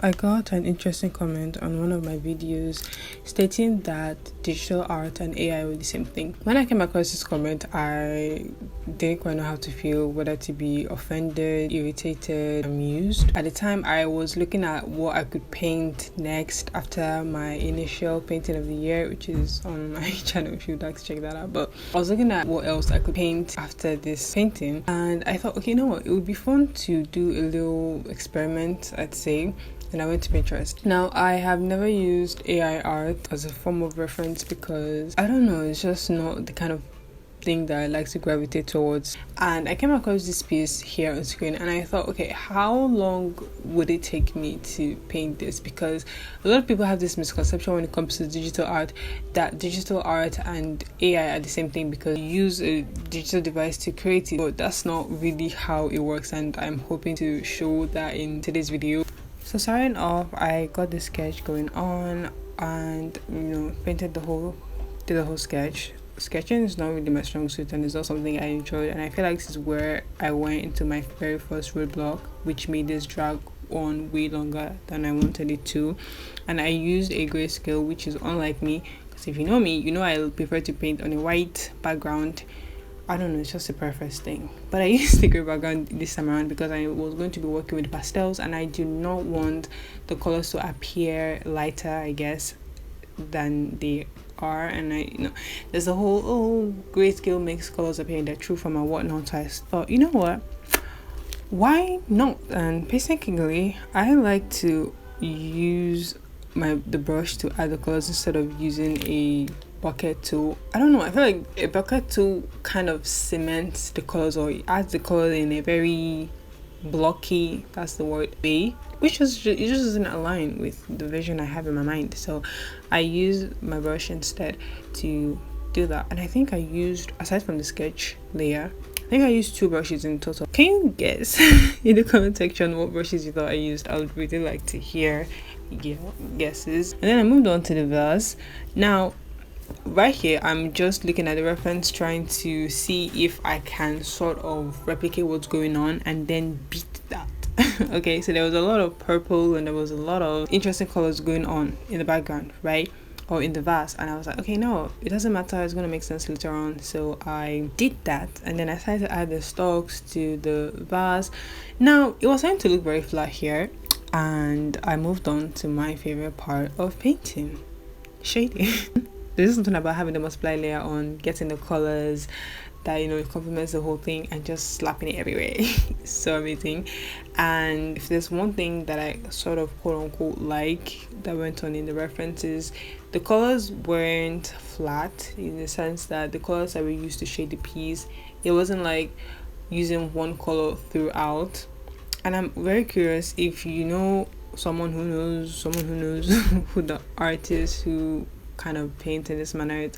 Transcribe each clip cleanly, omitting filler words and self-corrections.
I got an interesting comment on one of my videos stating that digital art and AI were the same thing. When I came across this comment, I didn't quite know how to feel, whether to be offended, irritated, amused. At the time, I was looking at what I could paint next after my initial painting of the year, which is on my channel if you'd like to check that out. But I was looking at what else I could paint after this painting, and I thought, okay, you know what, it would be fun to do a little experiment, I'd say. And I went to Pinterest. Now, I have never used AI art as a form of reference because, I don't know, it's just not the kind of thing that I like to gravitate towards. And I came across this piece here on screen and I thought, okay, how long would it take me to paint this? Because a lot of people have this misconception when it comes to digital art, that digital art and AI are the same thing because you use a digital device to create it. But that's not really how it works, and I'm hoping to show that in today's video. So starting off, I got the sketch going on and painted did the whole sketch. Sketching is not really my strong suit and it's not something I enjoyed, and I feel like this is where I went into my very first roadblock, which made this drag on way longer than I wanted it to. And I used a grayscale, which is unlike me, because if you know me, you know I prefer to paint on a white background. I don't know, it's just a preference thing. But I used the grey background this time around because I was going to be working with pastels and I do not want the colors to appear lighter, I guess, than they are. And there's a whole grayscale makes colors appear in their true form and whatnot. So I thought, you know what, why not? And basically, I like to use the brush to add the colors instead of using a bucket tool. I don't know, I feel like a bucket tool kind of cements the colors, or it adds the color in a very blocky, that's the word, way, which it just doesn't align with the vision I have in my mind. So I use my brush instead to do that. And I think I used, aside from the sketch layer, I think I used 2 brushes in total. Can you guess in the comment section what brushes you thought I used? I would really like to hear your guesses. And then I moved on to the vase. Now right here, I'm just looking at the reference, trying to see if I can sort of replicate what's going on and then beat that. Okay, so there was a lot of purple and there was a lot of interesting colors going on in the background, right? Or in the vase, and I was like, okay, no, it doesn't matter, it's gonna make sense later on. So I did that, and then I started to add the stalks to the vase. Now it was starting to look very flat here, and I moved on to my favorite part of painting, shading. There's something about having the multiply layer on, getting the colors that it complements the whole thing, and just slapping it everywhere. So amazing. And if there's one thing that I sort of quote unquote like that went on in the references, the colors weren't flat, in the sense that the colors that we used to shade the piece, it wasn't like using one color throughout. And I'm very curious if you know someone who knows who the artist who kind of paint in this manner.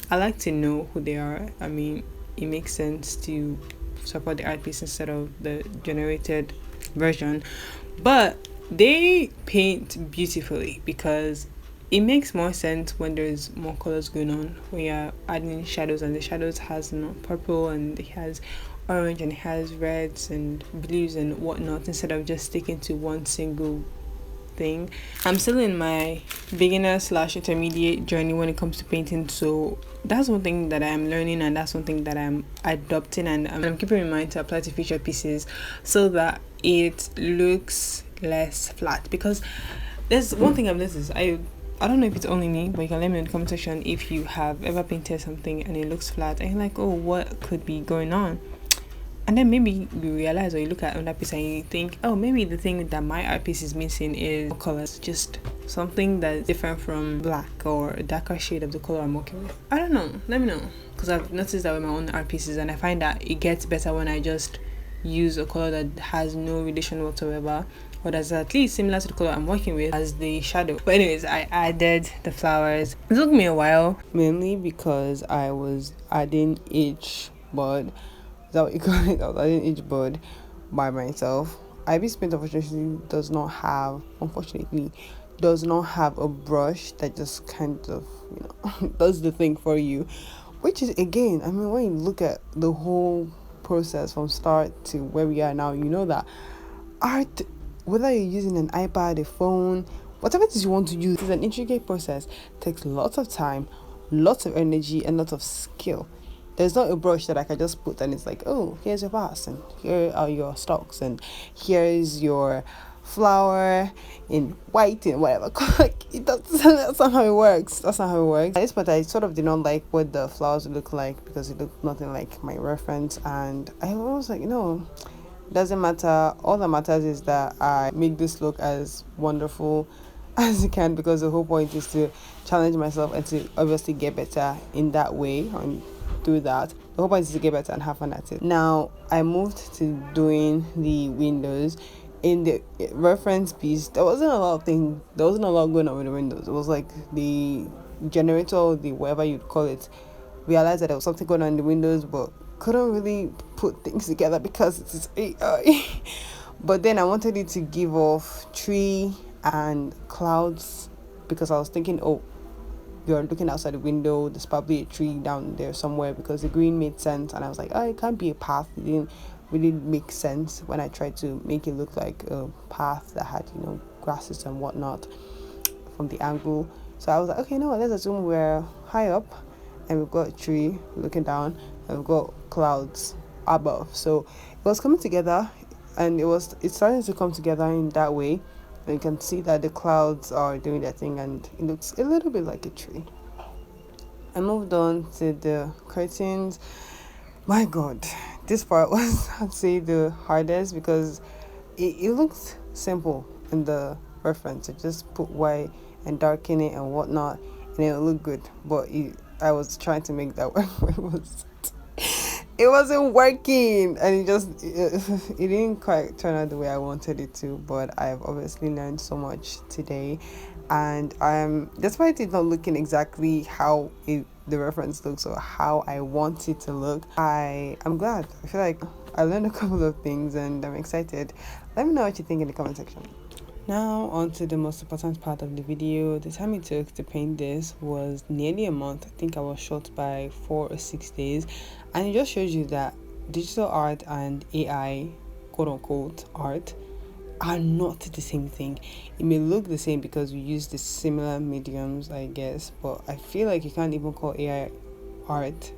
I like to know who they are. I mean, it makes sense to support the art piece instead of the generated version, but they paint beautifully because it makes more sense when there's more colors going on, when you're adding shadows, and the shadows has purple and it has orange and it has reds and blues and whatnot, instead of just sticking to one single thing. I'm still in my beginner/intermediate journey when it comes to painting, so that's one thing that I'm learning, and that's one thing that I'm adopting, and I'm keeping in mind to apply to future pieces so that it looks less flat. Because there's one thing I've noticed, I don't know if it's only me, but you can let me know in the comment section if you have ever painted something and it looks flat and you're like, oh, what could be going on? And then maybe you realize, or you look at another piece and you think, oh, maybe the thing that my art piece is missing is colors, just something that's different from black or a darker shade of the color I'm working with. I don't know, let me know, because I've noticed that with my own art pieces, and I find that it gets better when I just use a color that has no relation whatsoever, or that's at least similar to the color I'm working with as the shadow. But anyways, I added the flowers. It took me a while, mainly because I was adding each bud. Is that what you call it? I was adding each bud by myself. Ibis Paint unfortunately does not have a brush that just kind of does the thing for you, which is, again, I mean, when you look at the whole process from start to where we are now, you know that art whether you're using an iPad, a phone, whatever it is you want to use, it's an intricate process. It takes lots of time, lots of energy, and lots of skill. There's not a brush that I can just put and it's like, oh, here's your vase, and here are your stocks, and here's your flour in white and whatever. That's not how it works. That's not how it works. At this point, I sort of did not like what the flowers look like because it looked nothing like my reference, and I was like, no, doesn't matter. All that matters is that I make this look as wonderful as it can, because the whole point is to challenge myself and to obviously get better in that way and do that. The whole point is to get better and have fun at it. Now I moved to doing the windows. In the reference piece, there wasn't a lot going on with the windows. It was like the generator, the whatever you'd call it, realized that there was something going on in the windows, but couldn't really put things together because it's AI. But then I wanted it to give off tree and clouds, because I was thinking, oh, you're looking outside the window, there's probably a tree down there somewhere, because the green made sense. And I was like, oh, it can't be a path. It didn't really make sense when I tried to make it look like a path that had, grasses and whatnot from the angle. So I was like, okay, no, let's assume we're high up and we've got a tree looking down and we've got clouds above. So it was coming together, and it's starting to come together in that way. And you can see that the clouds are doing their thing and it looks a little bit like a tree. I moved on to the curtains. My God, this part was, I'd say, the hardest, because it looks simple in the reference. I just put white and darken it and whatnot, and it'll look good. But I was trying to make that work, but it wasn't working, and it didn't quite turn out the way I wanted it to. But I've obviously learned so much today, and despite it not looking exactly how the reference looks or how I want it to look, I'm glad. I feel like I learned a couple of things and I'm excited. Let me know what you think in the comment section. Now on to the most important part of the video. The time it took to paint this was nearly a month. I think I was short by 4 or 6 days, and it just shows you that digital art and AI, quote unquote, art are not the same thing. It may look the same because we use the similar mediums, I guess, but I feel like you can't even call AI art.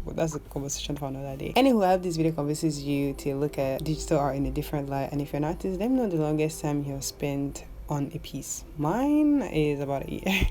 But that's a conversation for another day. Anyway, I hope this video convinces you to look at digital art in a different light, and if you're an artist, let me know the longest time you have spent on a piece. Mine is about a year.